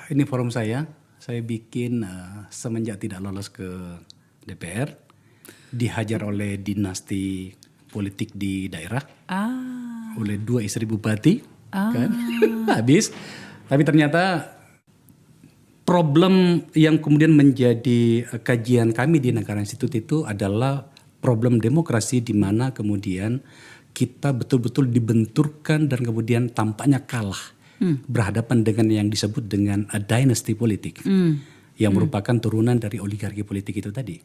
Ini forum saya bikin semenjak tidak lolos ke DPR, dihajar oleh dinasti politik di daerah, oleh dua istri bupati, kan, habis. Tapi ternyata problem yang kemudian menjadi kajian kami di Negara Institute itu adalah problem demokrasi, di mana kemudian kita betul-betul dibenturkan dan kemudian tampaknya kalah berhadapan dengan yang disebut dengan dynasty politik, yang merupakan turunan dari oligarki politik itu tadi.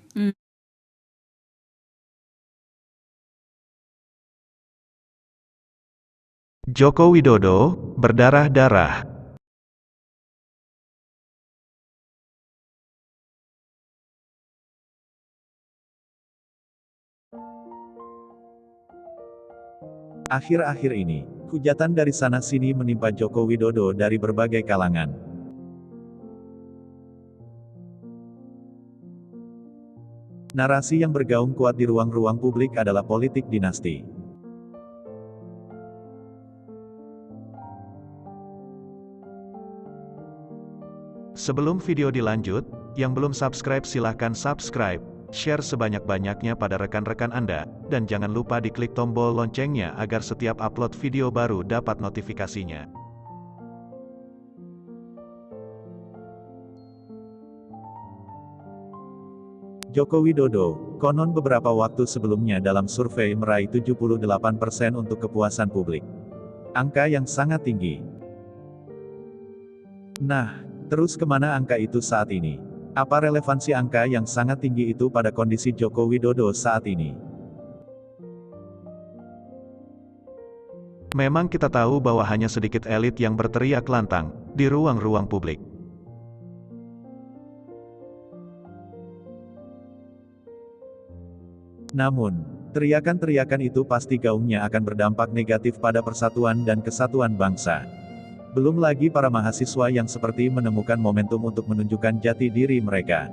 Joko Widodo berdarah-darah. Akhir-akhir ini, hujatan dari sana-sini menimpa Joko Widodo dari berbagai kalangan. Narasi yang bergaung kuat di ruang-ruang publik adalah politik dinasti. Sebelum video dilanjut, yang belum subscribe silahkan subscribe, share sebanyak-banyaknya pada rekan-rekan Anda, dan jangan lupa diklik tombol loncengnya agar setiap upload video baru dapat notifikasinya. Joko Widodo, konon beberapa waktu sebelumnya dalam survei meraih 78% untuk kepuasan publik. Angka yang sangat tinggi. Nah, terus kemana angka itu saat ini? Apa relevansi angka yang sangat tinggi itu pada kondisi Joko Widodo saat ini? Memang kita tahu bahwa hanya sedikit elit yang berteriak lantang di ruang-ruang publik. Namun, teriakan-teriakan itu pasti gaungnya akan berdampak negatif pada persatuan dan kesatuan bangsa. Belum lagi para mahasiswa yang seperti menemukan momentum untuk menunjukkan jati diri mereka.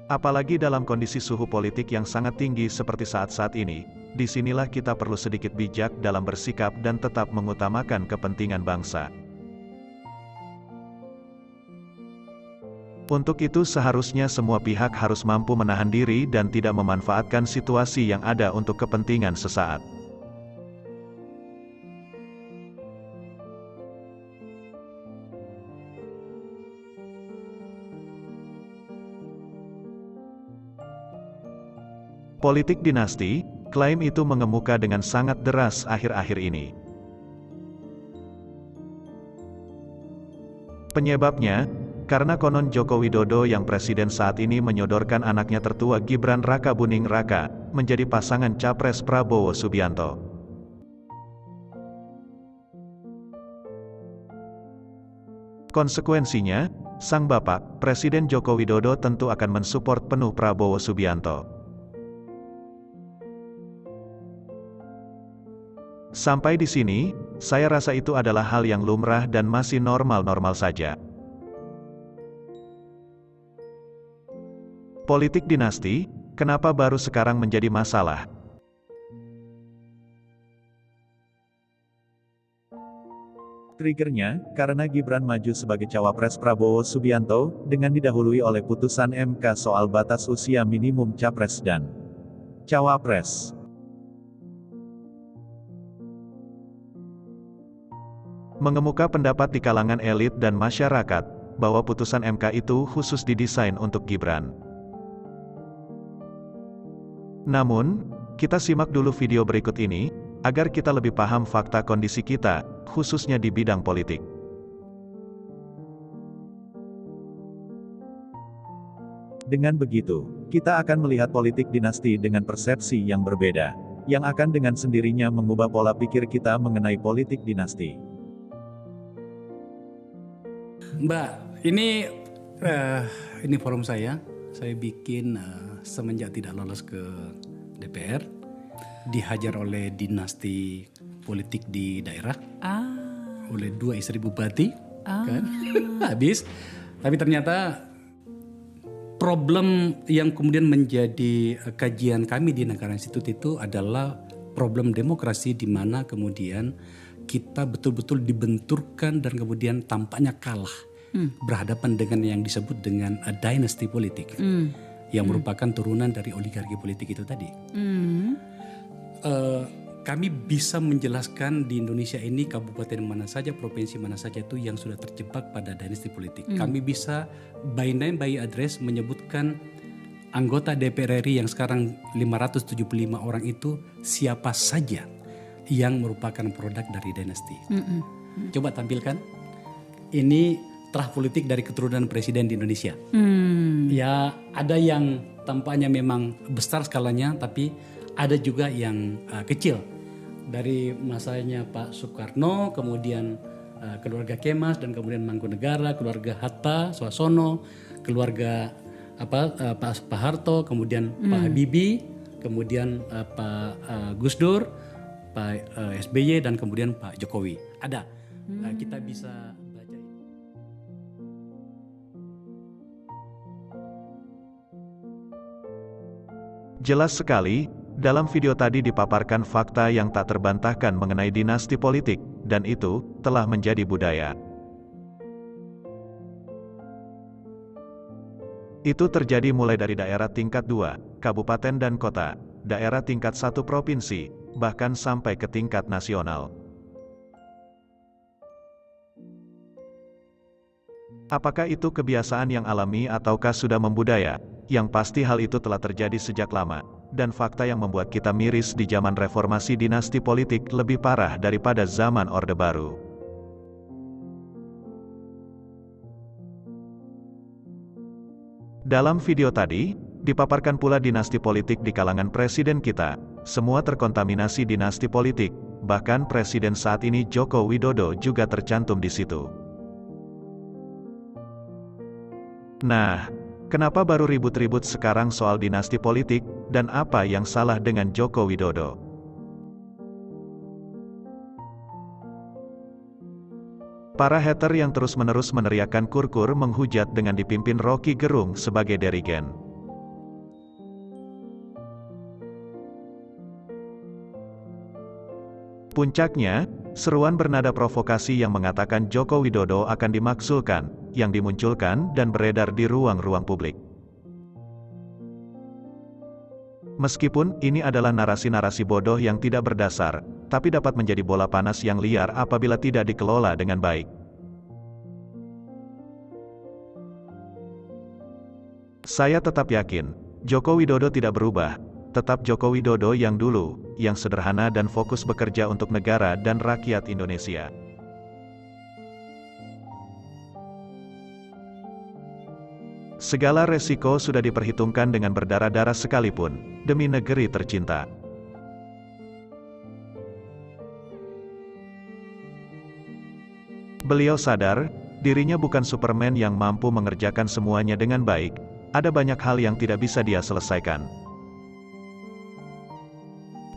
Apalagi dalam kondisi suhu politik yang sangat tinggi seperti saat-saat ini, disinilah kita perlu sedikit bijak dalam bersikap dan tetap mengutamakan kepentingan bangsa. Untuk itu seharusnya semua pihak harus mampu menahan diri dan tidak memanfaatkan situasi yang ada untuk kepentingan sesaat. Politik dinasti, klaim itu mengemuka dengan sangat deras akhir-akhir ini. Penyebabnya, karena konon Joko Widodo yang presiden saat ini menyodorkan anaknya tertua Gibran Rakabuming Raka, menjadi pasangan Capres Prabowo Subianto. Konsekuensinya, sang bapak, Presiden Joko Widodo tentu akan mensupport penuh Prabowo Subianto. Sampai di sini, saya rasa itu adalah hal yang lumrah dan masih normal-normal saja. Politik dinasti, kenapa baru sekarang menjadi masalah? Triggernya, karena Gibran maju sebagai cawapres Prabowo Subianto, dengan didahului oleh putusan MK soal batas usia minimum capres dan cawapres. Mengemuka pendapat di kalangan elit dan masyarakat, bahwa putusan MK itu khusus didesain untuk Gibran. Namun, kita simak dulu video berikut ini, agar kita lebih paham fakta kondisi kita, khususnya di bidang politik. Dengan begitu, kita akan melihat politik dinasti dengan persepsi yang berbeda, yang akan dengan sendirinya mengubah pola pikir kita mengenai politik dinasti. Mbak, ini forum saya bikin semenjak tidak lolos ke DPR, dihajar oleh dinasti politik di daerah, oleh dua istri bupati, kan, habis. Tapi ternyata problem yang kemudian menjadi kajian kami di Negara Institute itu adalah problem demokrasi, di mana kemudian kita betul-betul dibenturkan dan kemudian tampaknya kalah berhadapan dengan yang disebut dengan dynasty politik yang merupakan turunan dari oligarki politik itu tadi. Kami bisa menjelaskan di Indonesia ini kabupaten mana saja, provinsi mana saja itu yang sudah terjebak pada dinasti politik. Kami bisa by name by address menyebutkan anggota DPR RI yang sekarang 575 orang itu siapa saja yang merupakan produk dari dinasti. Coba tampilkan. Ini terah politik dari keturunan presiden di Indonesia. Ya, ada yang tampaknya memang besar skalanya, tapi ada juga yang kecil. Dari masanya Pak Soekarno, kemudian keluarga Kemas, dan kemudian Mangkunegara, keluarga Hatta, Swasono, keluarga Pak Harto, kemudian Pak Habibie, kemudian Pak Gus Dur, Pak SBY, dan kemudian Pak Jokowi. Ada. Kita bisa baca ini. Jelas sekali, dalam video tadi dipaparkan fakta yang tak terbantahkan mengenai dinasti politik, dan itu telah menjadi budaya. Itu terjadi mulai dari daerah tingkat 2, kabupaten dan kota, daerah tingkat 1 provinsi, bahkan sampai ke tingkat nasional. Apakah itu kebiasaan yang alami ataukah sudah membudaya? Yang pasti hal itu telah terjadi sejak lama. Dan fakta yang membuat kita miris di zaman reformasi dinasti politik lebih parah daripada zaman Orde Baru. Dalam video tadi, dipaparkan pula dinasti politik di kalangan presiden kita. Semua terkontaminasi dinasti politik, bahkan presiden saat ini Joko Widodo juga tercantum di situ. Nah, kenapa baru ribut-ribut sekarang soal dinasti politik, dan apa yang salah dengan Joko Widodo? Para hater yang terus-menerus meneriakkan kurkur menghujat dengan dipimpin Rocky Gerung sebagai dirigen. Puncaknya, seruan bernada provokasi yang mengatakan Joko Widodo akan dimaksulkan, yang dimunculkan dan beredar di ruang-ruang publik. Meskipun ini adalah narasi-narasi bodoh yang tidak berdasar, tapi dapat menjadi bola panas yang liar apabila tidak dikelola dengan baik. Saya tetap yakin, Joko Widodo tidak berubah, tetap Joko Widodo yang dulu, yang sederhana dan fokus bekerja untuk negara dan rakyat Indonesia. Segala resiko sudah diperhitungkan dengan berdarah-darah sekalipun, demi negeri tercinta. Beliau sadar, dirinya bukan Superman yang mampu mengerjakan semuanya dengan baik, ada banyak hal yang tidak bisa dia selesaikan.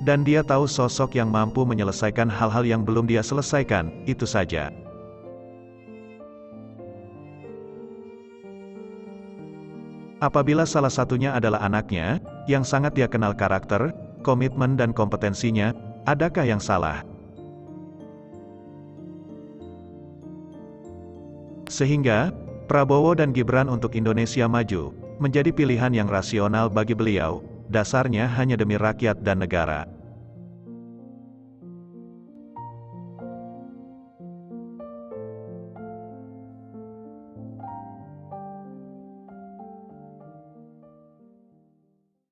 Dan dia tahu sosok yang mampu menyelesaikan hal-hal yang belum dia selesaikan, itu saja. Apabila salah satunya adalah anaknya, yang sangat dia kenal karakter, komitmen dan kompetensinya, adakah yang salah? Sehingga, Prabowo dan Gibran untuk Indonesia Maju, menjadi pilihan yang rasional bagi beliau, dasarnya hanya demi rakyat dan negara.